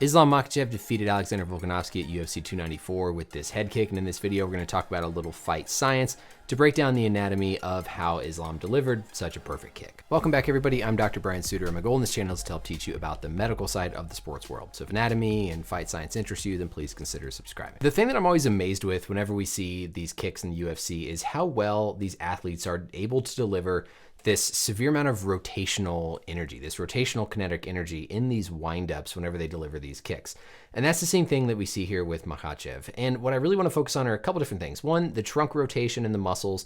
Islam Makhachev defeated Alexander Volkanovski at UFC 294 with this head kick, and in this video we're going to talk about a little fight science to break down the anatomy of how Islam delivered such a perfect kick. Welcome back everybody, I'm Dr. Brian Sutterer, and my goal in this channel is to help teach you about the medical side of the sports world. So if anatomy and fight science interest you, then please consider subscribing. The thing that I'm always amazed with whenever we see these kicks in the UFC is how well these athletes are able to deliver this severe amount of rotational energy, this rotational kinetic energy in these windups whenever they deliver these kicks. And that's the same thing that we see here with Makhachev. And what I really want to focus on are a couple different things. One, the trunk rotation in the muscles,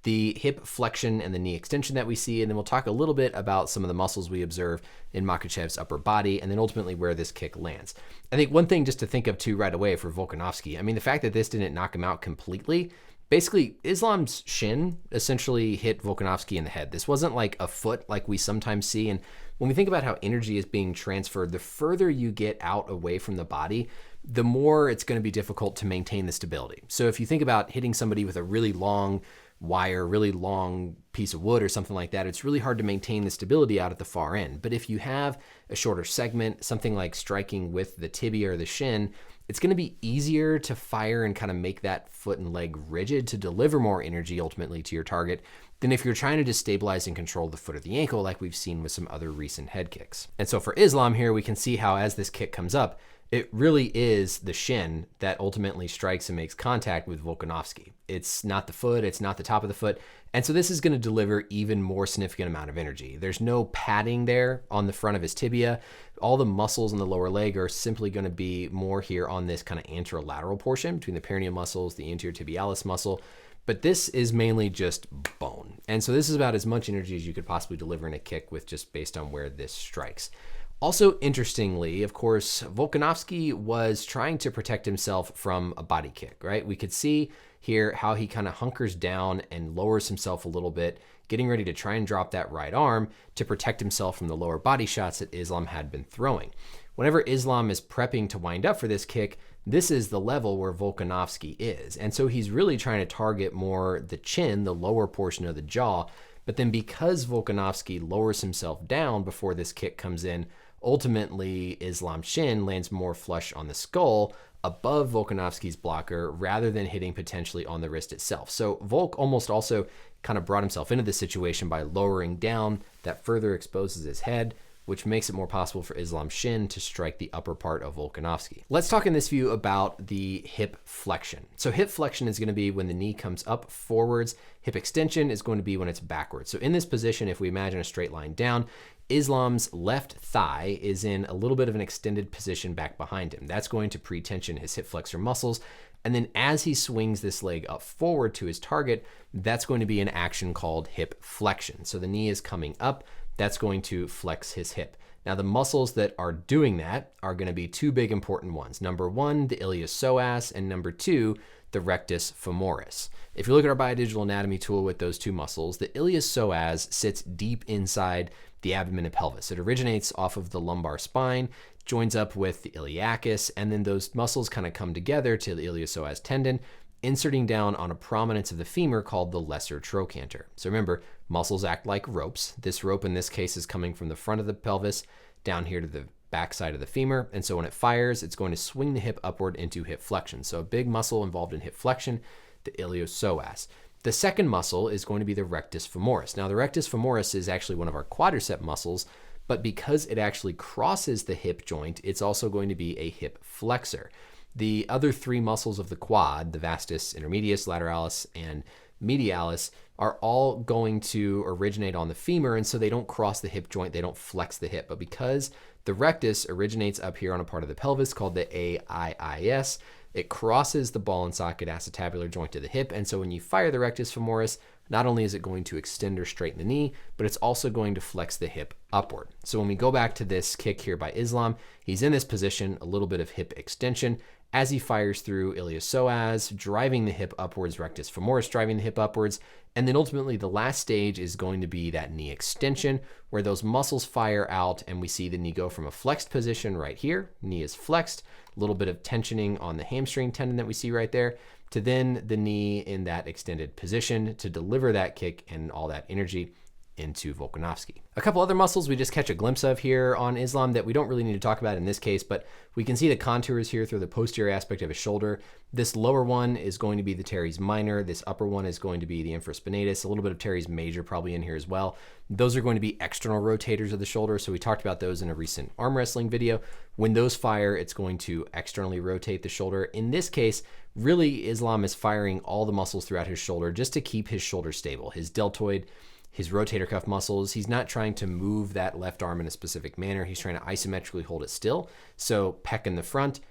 the hip flexion and the knee extension that we see, and then we'll talk a little bit about some of the muscles we observe in Makhachev's upper body, and then ultimately where this kick lands. I think one thing just to think of too right away for Volkanovski, I mean, the fact that this didn't knock him out completely, basically, Islam's shin essentially hit Volkanovski in the head. This wasn't like a foot like we sometimes see. And when we think about how energy is being transferred, the further you get out away from the body, the more it's going to be difficult to maintain the stability. So if you think about hitting somebody with a really long wire, really long piece of wood or something like that, it's really hard to maintain the stability out at the far end. But if you have a shorter segment, something like striking with the tibia or the shin, it's going to be easier to fire and kind of make that foot and leg rigid to deliver more energy ultimately to your target than if you're trying to just stabilize and control the foot or the ankle like we've seen with some other recent head kicks. And so for Islam here, we can see how as this kick comes up, it really is the shin that ultimately strikes and makes contact with Volkanovski. It's not the foot, it's not the top of the foot. And so this is going to deliver even more significant amount of energy. There's no padding there on the front of his tibia. All the muscles in the lower leg are simply going to be more here on this kind of anterolateral portion between the perineal muscles, the anterior tibialis muscle. But this is mainly just bone. And so this is about as much energy as you could possibly deliver in a kick with just based on where this strikes. Also, interestingly, of course, Volkanovski was trying to protect himself from a body kick, right? We could see here how he kind of hunkers down and lowers himself a little bit, getting ready to try and drop that right arm to protect himself from the lower body shots that Islam had been throwing. Whenever Islam is prepping to wind up for this kick, this is the level where Volkanovski is. And so he's really trying to target more the chin, the lower portion of the jaw. But then because Volkanovski lowers himself down before this kick comes in, ultimately, Islam's shin lands more flush on the skull above Volkanovski's blocker rather than hitting potentially on the wrist itself. So Volk almost also kind of brought himself into this situation by lowering down. That further exposes his head, which makes it more possible for Islam's shin to strike the upper part of Volkanovski. Let's talk in this view about the hip flexion. So hip flexion is going to be when the knee comes up forwards. Hip extension is going to be when it's backwards. So in this position, if we imagine a straight line down, Islam's left thigh is in a little bit of an extended position back behind him. That's going to pre-tension his hip flexor muscles. And then as he swings this leg up forward to his target, that's going to be an action called hip flexion. So the knee is coming up. That's going to flex his hip. Now the muscles that are doing that are going to be two big important ones. Number one, the iliopsoas, and number two, the rectus femoris. If you look at our biodigital anatomy tool with those two muscles, the iliopsoas sits deep inside the abdomen and pelvis. It originates off of the lumbar spine, joins up with the iliacus, and then those muscles kind of come together to the iliopsoas tendon, inserting down on a prominence of the femur called the lesser trochanter. So remember, muscles act like ropes. This rope in this case is coming from the front of the pelvis down here to the back side of the femur. And so when it fires, it's going to swing the hip upward into hip flexion. So a big muscle involved in hip flexion, the iliopsoas. The second muscle is going to be the rectus femoris. Now the rectus femoris is actually one of our quadricep muscles, but because it actually crosses the hip joint, it's also going to be a hip flexor. The other three muscles of the quad, the vastus intermedius, lateralis, and medialis, are all going to originate on the femur, and so they don't cross the hip joint, they don't flex the hip. But because the rectus originates up here on a part of the pelvis called the AIIS, it crosses the ball and socket acetabular joint to the hip, and so when you fire the rectus femoris, not only is it going to extend or straighten the knee, but it's also going to flex the hip upward. So when we go back to this kick here by Islam, he's in this position, a little bit of hip extension, as he fires through iliopsoas, driving the hip upwards, rectus femoris driving the hip upwards, and then ultimately the last stage is going to be that knee extension, where those muscles fire out and we see the knee go from a flexed position right here, knee is flexed, a little bit of tensioning on the hamstring tendon that we see right there, to then the knee in that extended position to deliver that kick and all that energy into Volkanovski. A couple other muscles we just catch a glimpse of here on Islam that we don't really need to talk about in this case, but we can see the contours here through the posterior aspect of his shoulder. This lower one is going to be the teres minor. This upper one is going to be the infraspinatus. A little bit of teres major probably in here as well. Those are going to be external rotators of the shoulder. So we talked about those in a recent arm wrestling video. When those fire, it's going to externally rotate the shoulder. In this case, really Islam is firing all the muscles throughout his shoulder just to keep his shoulder stable. His deltoid, his rotator cuff muscles, he's not trying to move that left arm in a specific manner. He's trying to isometrically hold it still. So pec in the front,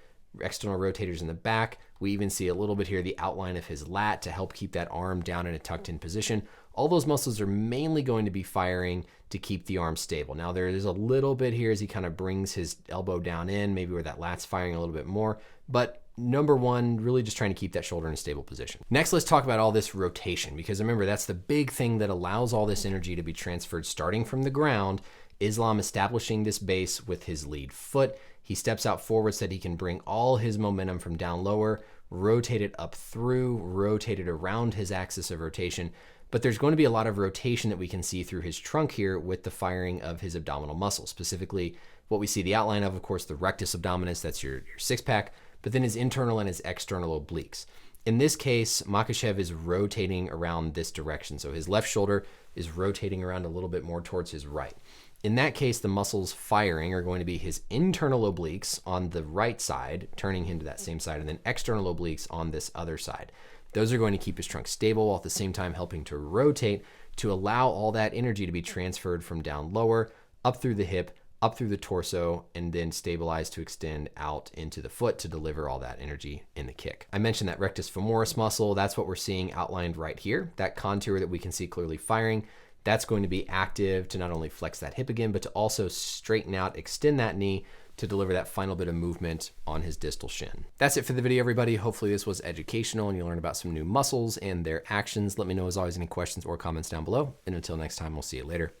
external rotators in the back. We even see a little bit here the outline of his lat to help keep that arm down in a tucked in position. All those muscles are mainly going to be firing to keep the arm stable. Now there is a little bit here as he kind of brings his elbow down in, maybe where that lat's firing a little bit more, but number one, really just trying to keep that shoulder in a stable position. Next, let's talk about all this rotation, because remember, that's the big thing that allows all this energy to be transferred starting from the ground. Islam establishing this base with his lead foot. He steps out forward so that he can bring all his momentum from down lower, rotate it up through, rotate it around his axis of rotation. But there's going to be a lot of rotation that we can see through his trunk here with the firing of his abdominal muscles. Specifically, what we see the outline of course, the rectus abdominis, that's your six pack, but then his internal and his external obliques. In this case, Makhachev is rotating around this direction. So his left shoulder is rotating around a little bit more towards his right. In that case, the muscles firing are going to be his internal obliques on the right side, turning him to that same side, and then external obliques on this other side. Those are going to keep his trunk stable while at the same time helping to rotate to allow all that energy to be transferred from down lower, up through the hip, up through the torso, and then stabilize to extend out into the foot to deliver all that energy in the kick. I mentioned that rectus femoris muscle. That's what we're seeing outlined right here. That contour that we can see clearly firing, that's going to be active to not only flex that hip again, but to also straighten out, extend that knee to deliver that final bit of movement on his distal shin. That's it for the video, everybody. Hopefully this was educational and you learned about some new muscles and their actions. Let me know as always any questions or comments down below. And until next time, we'll see you later.